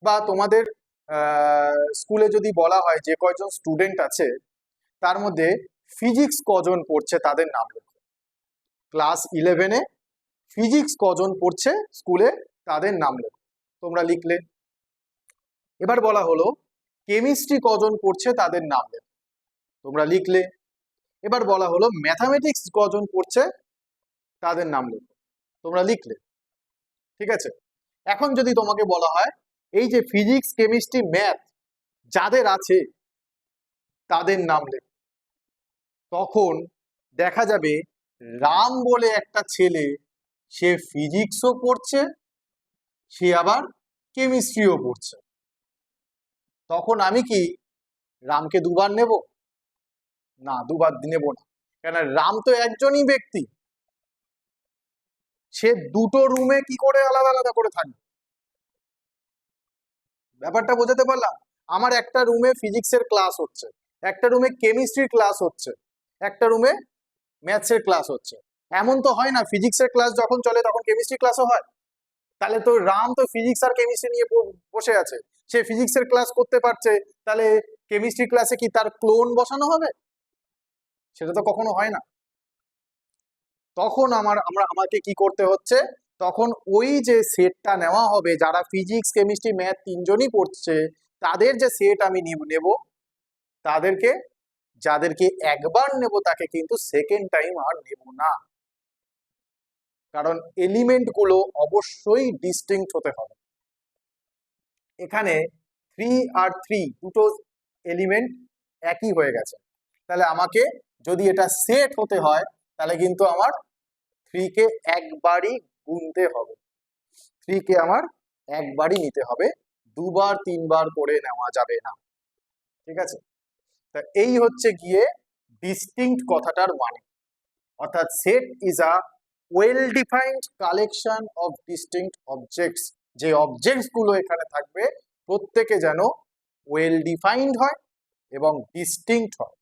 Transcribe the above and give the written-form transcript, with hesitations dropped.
বা তোমাদের স্কুলে যদি বলা হয় যে কয়জন স্টুডেন্ট আছে তার মধ্যে ফিজিক্স কজন পড়ছে তাদের নাম লেখো। ক্লাস 11-এ ফিজিক্স কজন পড়ছে স্কুলে তাদের নাম লেখো, তোমরা লিখলে। এবার বলা হলো কেমিস্ট্রি কজন পড়ছে তাদের নাম লেখো, তোমরা লিখলে। এবার বলা হলো ম্যাথামেটিক্স কজন পড়ছে তাদের নাম লেখো, তোমরা লিখলে। ঠিক আছে, এখন যদি তোমাকে বলা হয় এই যে ফিজিক্স কেমিস্ট্রি ম্যাথ যাদের আছে তাদের নাম লেখো, তখন দেখা যাবে রাম বলে একটা ছেলে, সে ফিজিক্সও পড়ছে, সে আবার কেমিস্ট্রিও পড়ছে। তখন আমি কি রামকে দুবার নেব? না, দুবার নেব না। কেন, রাম তো একজনই ব্যক্তি, সে দুটো রুমে কি করে আলাদা আলাদা করে থাকবে? ব্যাপারটা বোঝাতে পারলাম? আমার একটা রুমে ফিজিক্সের ক্লাস হচ্ছে, একটা রুমে কেমিস্ট্রির ক্লাস হচ্ছে, একটা রুমে ম্যাথসের ক্লাস হচ্ছে। এমন তো হয় না ফিজিক্সের ক্লাস যখন চলে তখন কেমিস্ট্রি ক্লাসও হয়। তাহলে তো রাম তো ফিজিক্স আর কেমিস্ট্রি নিয়ে বসে আছে, সে ফিজিক্সের ক্লাস করতে পারছে, তাহলে কেমিস্ট্রি ক্লাসে কি তার ক্লোন বসানো হবে? সেটা তো কখনো হয় না। তখন আমাকে কি করতে হচ্ছে, তখন ওই যে সেটটা নেওয়া হবে যারা ফিজিক্স কেমিস্ট্রি ম্যাথ তিনজনই পড়ছে, তাদের যে সেট আমি নেব, তাদেরকে যাদেরকে একবার নেব তাকে কিন্তু সেকেন্ড টাইম আর নেব না। কারণ এলিমেন্ট গুলো অবশ্যই ডিস্টিংক্ট হতে হবে। এখানে 3 আর 3 দুটো এলিমেন্ট একই হয়ে গেছে, তাহলে আমাকে যদি এটা সেট হতে হয় তাহলে কিন্তু আমার 3 কে একবারই গুনতে হবে, 3 কে আমার একবারই নিতে হবে, দুবার তিনবার করে নেওয়া যাবে না। ঠিক আছে, তা এই হচ্ছে গিয়ে ডিস্টিংক্ট কথাটার মানে। অর্থাৎ set is a well defined collection of distinct objects. যে অবজেক্টস গুলো এখানে থাকবে প্রত্যেকে যেন ওয়েল ডিফাইন্ড হয় এবং ডিস্টিংক্ট হয়।